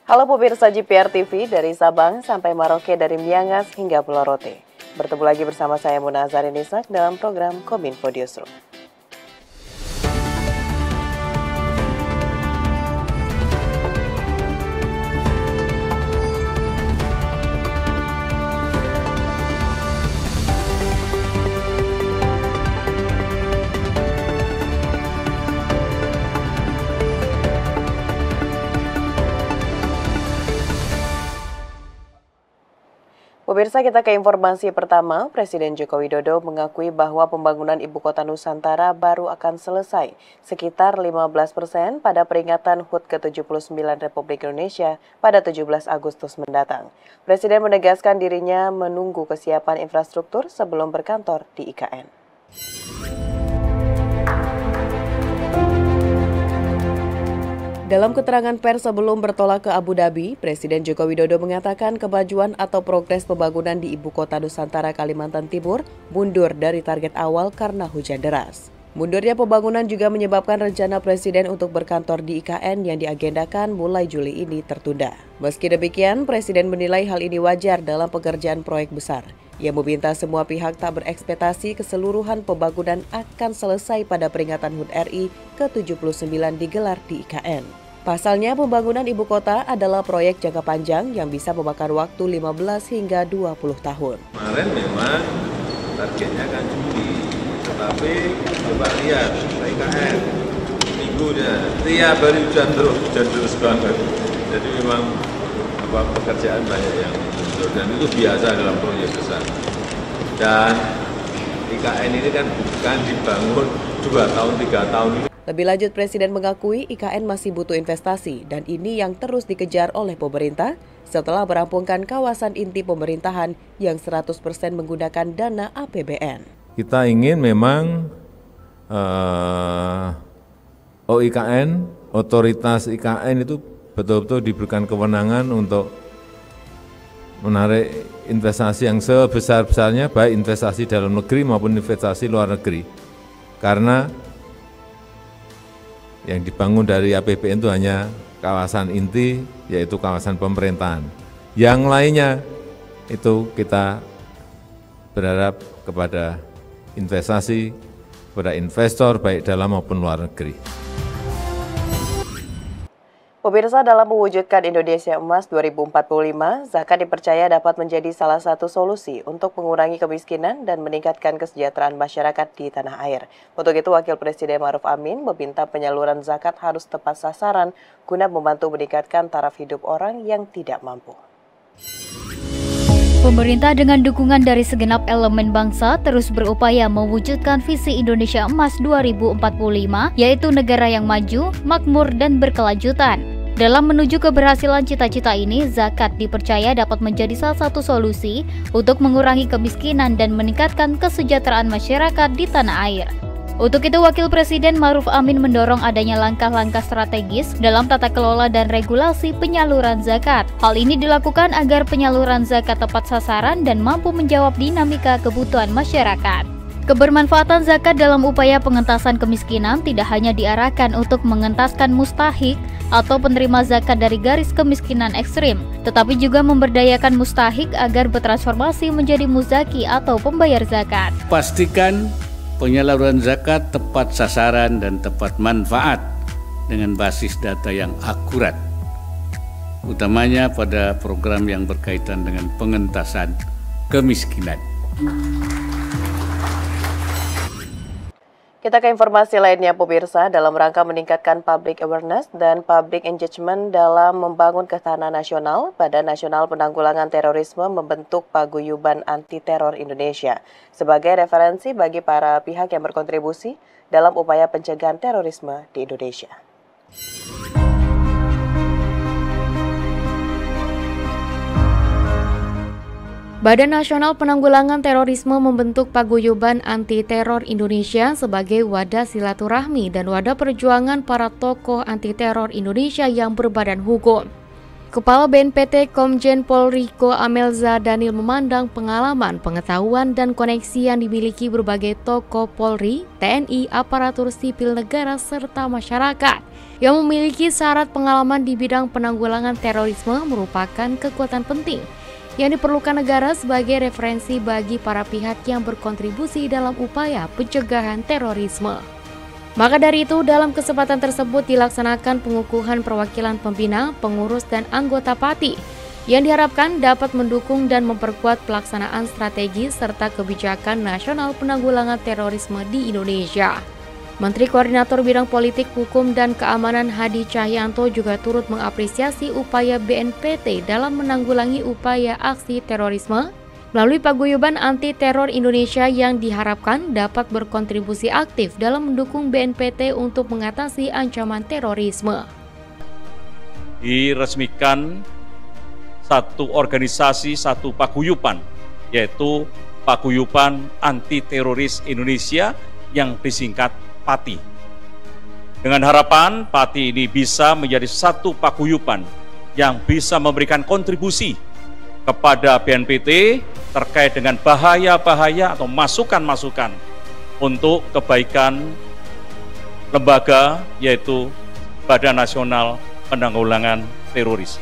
Halo pemirsa JPR TV dari Sabang sampai Merauke, dari Miangas hingga Pulau Rote. Bertemu lagi bersama saya Muna Azharinisak dalam program Kominfo Newsroom. Pemirsa, kita ke informasi pertama. Presiden Joko Widodo mengakui bahwa pembangunan Ibu Kota Nusantara baru akan selesai sekitar 15% pada peringatan HUT ke-79 Republik Indonesia pada 17 Agustus mendatang. Presiden menegaskan dirinya menunggu kesiapan infrastruktur sebelum berkantor di IKN. Dalam keterangan pers sebelum bertolak ke Abu Dhabi, Presiden Joko Widodo mengatakan kemajuan atau progres pembangunan di Ibu Kota Nusantara Kalimantan Timur mundur dari target awal karena hujan deras. Mundurnya pembangunan juga menyebabkan rencana Presiden untuk berkantor di IKN yang diagendakan mulai Juli ini tertunda. Meski demikian, Presiden menilai hal ini wajar dalam pekerjaan proyek besar. Ia meminta semua pihak tak berekspektasi keseluruhan pembangunan akan selesai pada peringatan HUT RI ke-79 digelar di IKN. Pasalnya, pembangunan ibu kota adalah proyek jangka panjang yang bisa memakan waktu 15 hingga 20 tahun. Kemarin memang targetnya kan Juli, tetapi coba lihat IKN minggunya tiap hari hujan terus banget. Jadi memang pekerjaan banyak yang mundur dan itu biasa dalam proyek besar. Dan IKN ini kan bukan dibangun 2 tahun, 3 tahun ini. Lebih lanjut, Presiden mengakui IKN masih butuh investasi dan ini yang terus dikejar oleh pemerintah setelah merampungkan kawasan inti pemerintahan yang 100% menggunakan dana APBN. Kita ingin memang OIKN, otoritas IKN itu betul-betul diberikan kewenangan untuk menarik investasi yang sebesar-besarnya, baik investasi dalam negeri maupun investasi luar negeri. Karena yang dibangun dari APBN itu hanya kawasan inti, yaitu kawasan pemerintahan. Yang lainnya itu kita berharap kepada investasi, kepada investor baik dalam maupun luar negeri. Pemirsa, dalam mewujudkan Indonesia Emas 2045, zakat dipercaya dapat menjadi salah satu solusi untuk mengurangi kemiskinan dan meningkatkan kesejahteraan masyarakat di tanah air. Untuk itu, Wakil Presiden Ma'ruf Amin meminta penyaluran zakat harus tepat sasaran guna membantu meningkatkan taraf hidup orang yang tidak mampu. Pemerintah dengan dukungan dari segenap elemen bangsa terus berupaya mewujudkan visi Indonesia Emas 2045, yaitu negara yang maju, makmur, dan berkelanjutan. Dalam menuju keberhasilan cita-cita ini, zakat dipercaya dapat menjadi salah satu solusi untuk mengurangi kemiskinan dan meningkatkan kesejahteraan masyarakat di tanah air. Untuk itu, Wakil Presiden Ma'ruf Amin mendorong adanya langkah-langkah strategis dalam tata kelola dan regulasi penyaluran zakat. Hal ini dilakukan agar penyaluran zakat tepat sasaran dan mampu menjawab dinamika kebutuhan masyarakat. Kebermanfaatan zakat dalam upaya pengentasan kemiskinan tidak hanya diarahkan untuk mengentaskan mustahik atau penerima zakat dari garis kemiskinan ekstrim, tetapi juga memberdayakan mustahik agar bertransformasi menjadi muzaki atau pembayar zakat. Pastikan penyaluran zakat tepat sasaran dan tepat manfaat dengan basis data yang akurat, utamanya pada program yang berkaitan dengan pengentasan kemiskinan. Kita ke informasi lainnya, pemirsa. Dalam rangka meningkatkan public awareness dan public engagement dalam membangun ketahanan nasional, Badan Nasional Penanggulangan Terorisme membentuk Paguyuban Anti Teror Indonesia sebagai referensi bagi para pihak yang berkontribusi dalam upaya pencegahan terorisme di Indonesia. Badan Nasional Penanggulangan Terorisme membentuk Paguyuban Anti Teror Indonesia sebagai wadah silaturahmi dan wadah perjuangan para tokoh anti teror Indonesia yang berbadan hukum. Kepala BNPT Komjen Pol Riko Amelza Daniel memandang pengalaman, pengetahuan, dan koneksi yang dimiliki berbagai tokoh Polri, TNI, aparatur sipil negara, serta masyarakat yang memiliki syarat pengalaman di bidang penanggulangan terorisme merupakan kekuatan penting yang diperlukan negara sebagai referensi bagi para pihak yang berkontribusi dalam upaya pencegahan terorisme. Maka dari itu, dalam kesempatan tersebut dilaksanakan pengukuhan perwakilan pembina, pengurus, dan anggota PATI yang diharapkan dapat mendukung dan memperkuat pelaksanaan strategi serta kebijakan nasional penanggulangan terorisme di Indonesia. Menteri Koordinator Bidang Politik, Hukum, dan Keamanan Hadi Cahyanto juga turut mengapresiasi upaya BNPT dalam menanggulangi upaya aksi terorisme melalui Paguyuban Anti Teror Indonesia yang diharapkan dapat berkontribusi aktif dalam mendukung BNPT untuk mengatasi ancaman terorisme. Diresmikan satu organisasi, satu paguyuban, yaitu Paguyuban Anti Teroris Indonesia yang disingkat PATI. Dengan harapan PATI ini bisa menjadi satu paguyuban yang bisa memberikan kontribusi kepada BNPT terkait dengan bahaya-bahaya atau masukan-masukan untuk kebaikan lembaga, yaitu Badan Nasional Penanggulangan Teroris.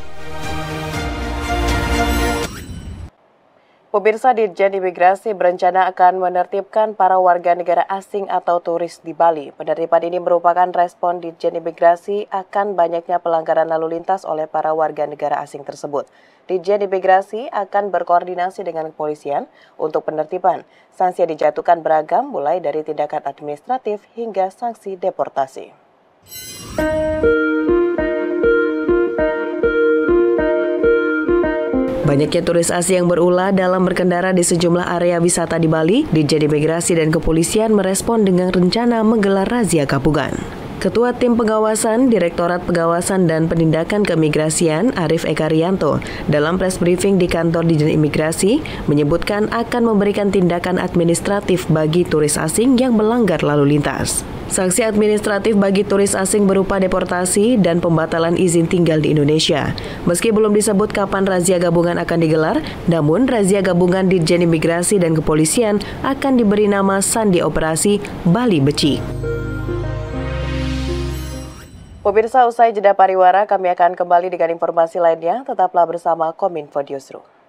Pemirsa, Ditjen Imigrasi berencana akan menertibkan para warga negara asing atau turis di Bali. Penertiban ini merupakan respon Ditjen Imigrasi akan banyaknya pelanggaran lalu lintas oleh para warga negara asing tersebut. Ditjen Imigrasi akan berkoordinasi dengan kepolisian untuk penertiban. Sanksi yang dijatuhkan beragam, mulai dari tindakan administratif hingga sanksi deportasi. Banyaknya turis asing yang berulah dalam berkendara di sejumlah area wisata di Bali, Ditjen Imigrasi dan Kepolisian merespon dengan rencana menggelar razia gabungan. Ketua Tim Pengawasan Direktorat Pengawasan dan Penindakan Keimigrasian Arif Eka Rianto dalam press briefing di kantor Ditjen Imigrasi menyebutkan akan memberikan tindakan administratif bagi turis asing yang melanggar lalu lintas. Sanksi administratif bagi turis asing berupa deportasi dan pembatalan izin tinggal di Indonesia. Meski belum disebut kapan razia gabungan akan digelar, namun razia gabungan Ditjen Imigrasi dan Kepolisian akan diberi nama Sandi Operasi Bali Becik. Pemirsa, usai jeda pariwara, kami akan kembali dengan informasi lainnya. Tetaplah bersama Kominfo Newsroom.